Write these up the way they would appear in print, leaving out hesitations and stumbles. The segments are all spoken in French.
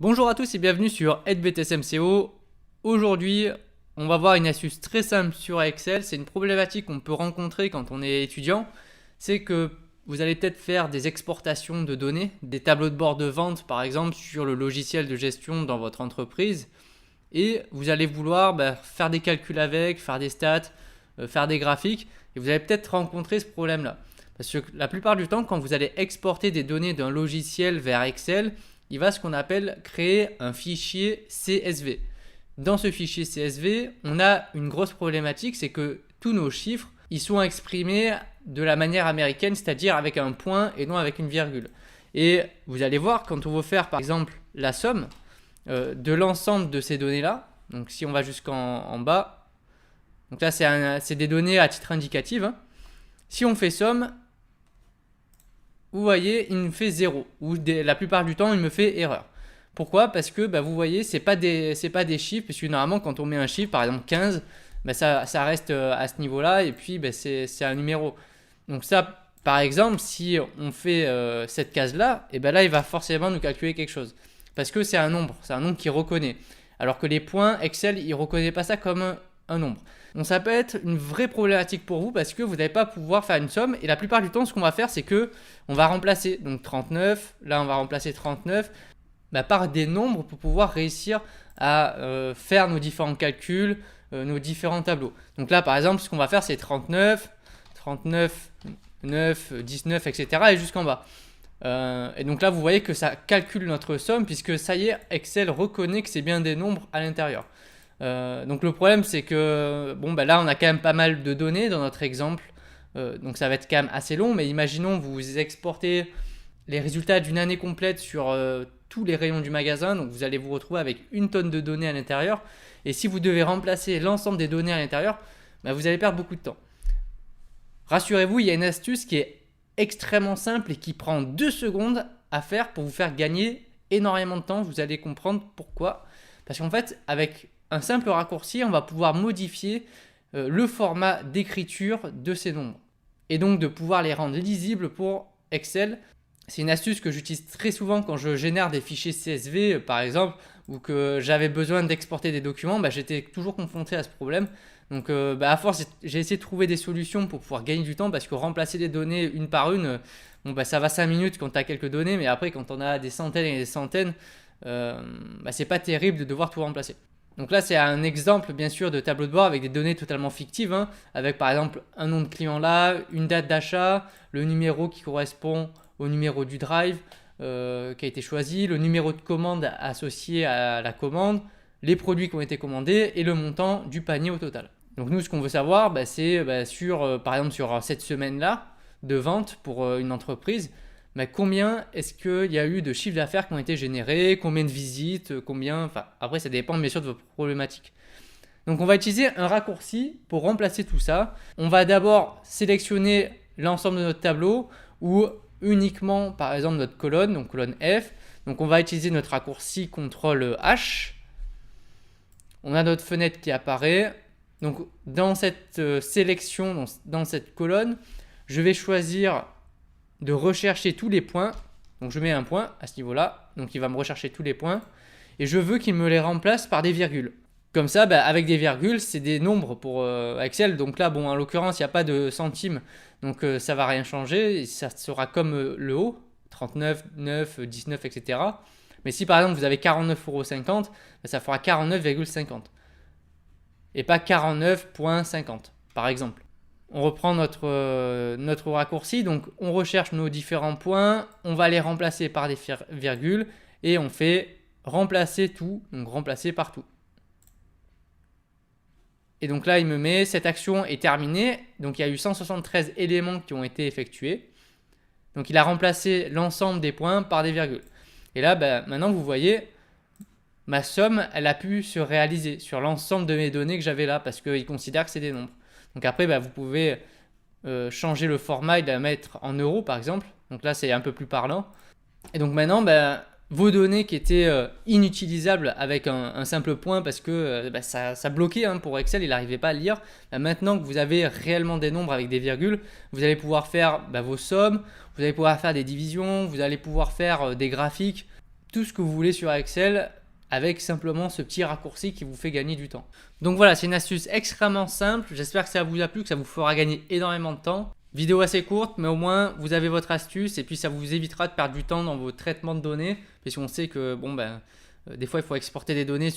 Bonjour à tous et bienvenue sur HBTSMCO. Aujourd'hui, on va voir une astuce très simple sur Excel. C'est une problématique qu'on peut rencontrer quand on est étudiant. C'est que vous allez peut-être faire des exportations de données, des tableaux de bord de vente par exemple sur le logiciel de gestion dans votre entreprise. Et vous allez vouloir faire des calculs avec, faire des stats, faire des graphiques. Et vous allez peut-être rencontrer ce problème-là. Parce que la plupart du temps, quand vous allez exporter des données d'un logiciel vers Excel, il va ce qu'on appelle créer un fichier CSV. Dans ce fichier CSV, on a une grosse problématique, c'est que tous nos chiffres, ils sont exprimés de la manière américaine, c'est-à-dire avec un point et non avec une virgule. Et vous allez voir, quand on veut faire par exemple la somme de l'ensemble de ces données-là, donc si on va jusqu'en bas, donc là c'est des données à titre indicatif, hein. Si on fait somme, vous voyez, il me fait 0, ou la plupart du temps, il me fait erreur. Pourquoi? Parce que vous voyez, c'est pas des chiffres, puisque normalement, quand on met un chiffre, par exemple 15, ça reste à ce niveau-là, et puis c'est un numéro. Donc ça, par exemple, si on fait cette case-là, et là, il va forcément nous calculer quelque chose. Parce que c'est un nombre qu'il reconnaît. Alors que les points, Excel, il ne reconnaît pas ça comme un nombre. Donc ça peut être une vraie problématique pour vous parce que vous n'allez pas pouvoir faire une somme. Et la plupart du temps, ce qu'on va faire, c'est que on va remplacer donc 39. Là, on va remplacer 39 par des nombres pour pouvoir réussir à faire nos différents calculs, nos différents tableaux. Donc là, par exemple, ce qu'on va faire, c'est 39, 39, 9, 19, etc. et jusqu'en bas. Et donc là, vous voyez que ça calcule notre somme puisque ça y est, Excel reconnaît que c'est bien des nombres à l'intérieur. Donc le problème c'est que là on a quand même pas mal de données dans notre exemple, donc ça va être quand même assez long, mais imaginons vous exportez les résultats d'une année complète sur tous les rayons du magasin, donc vous allez vous retrouver avec une tonne de données à l'intérieur, et si vous devez remplacer l'ensemble des données à l'intérieur, vous allez perdre beaucoup de temps. Rassurez-vous, il y a une astuce qui est extrêmement simple et qui prend 2 secondes à faire pour vous faire gagner énormément de temps. Vous allez comprendre pourquoi. Parce qu'en fait, avec un simple raccourci, on va pouvoir modifier le format d'écriture de ces nombres. Et donc de pouvoir les rendre lisibles pour Excel. C'est une astuce que j'utilise très souvent quand je génère des fichiers CSV, par exemple, ou que j'avais besoin d'exporter des documents. J'étais toujours confronté à ce problème. Donc à force, j'ai essayé de trouver des solutions pour pouvoir gagner du temps parce que remplacer des données une par une, ça va 5 minutes quand tu as quelques données, mais après quand on a des centaines et des centaines, c'est pas terrible de devoir tout remplacer. Donc là, c'est un exemple bien sûr de tableau de bord avec des données totalement fictives, hein, avec par exemple un nom de client là, une date d'achat, le numéro qui correspond au numéro du drive qui a été choisi, le numéro de commande associé à la commande, les produits qui ont été commandés et le montant du panier au total. Donc nous, ce qu'on veut savoir, c'est par exemple sur cette semaine-là de vente pour une entreprise, combien est-ce qu'il y a eu de chiffres d'affaires qui ont été générés, combien de visites, après ça dépend bien sûr de votre problématique. Donc on va utiliser un raccourci pour remplacer tout ça. On va d'abord sélectionner l'ensemble de notre tableau ou uniquement par exemple notre colonne, donc colonne F. Donc on va utiliser notre raccourci CTRL H. On a notre fenêtre qui apparaît. Donc dans cette sélection, dans cette colonne, je vais choisir de rechercher tous les points. Donc je mets un point à ce niveau-là. Donc il va me rechercher tous les points. Et je veux qu'il me les remplace par des virgules. Comme ça, avec des virgules, c'est des nombres pour Excel. Donc là, en l'occurrence, il n'y a pas de centimes. Donc ça ne va rien changer. Et ça sera comme le haut. 39, 9, 19, etc. Mais si par exemple vous avez 49,50 €, ça fera 49,50. Et pas 49,50 par exemple. On reprend notre raccourci, donc on recherche nos différents points, on va les remplacer par des virgules et on fait remplacer tout, donc remplacer partout. Et donc là, il me met cette action est terminée, donc il y a eu 173 éléments qui ont été effectués. Donc il a remplacé l'ensemble des points par des virgules. Et là, maintenant vous voyez, ma somme, elle a pu se réaliser sur l'ensemble de mes données que j'avais là parce qu'il considère que c'est des nombres. Donc après, vous pouvez changer le format et la mettre en euros par exemple. Donc là, c'est un peu plus parlant. Et donc maintenant, vos données qui étaient inutilisables avec un simple point parce que ça bloquait pour Excel, il n'arrivait pas à le lire. Maintenant que vous avez réellement des nombres avec des virgules, vous allez pouvoir faire vos sommes, vous allez pouvoir faire des divisions, vous allez pouvoir faire des graphiques. tout ce que vous voulez sur Excel avec simplement ce petit raccourci qui vous fait gagner du temps. Donc voilà, c'est une astuce extrêmement simple. J'espère que ça vous a plu, que ça vous fera gagner énormément de temps. Vidéo assez courte, mais au moins vous avez votre astuce et puis ça vous évitera de perdre du temps dans vos traitements de données. Parce qu'on sait que des fois il faut exporter des données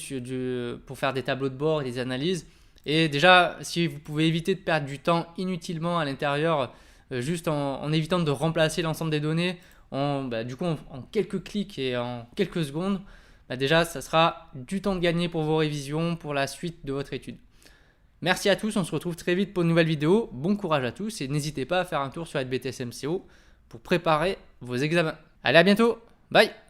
pour faire des tableaux de bord et des analyses. Et déjà, si vous pouvez éviter de perdre du temps inutilement à l'intérieur, juste en évitant de remplacer l'ensemble des données, en quelques clics et en quelques secondes, déjà ça sera du temps de gagner pour vos révisions, pour la suite de votre étude. Merci à tous, on se retrouve très vite pour une nouvelle vidéo. Bon courage à tous et n'hésitez pas à faire un tour sur SBTS MCO pour préparer vos examens. Allez, à bientôt, bye!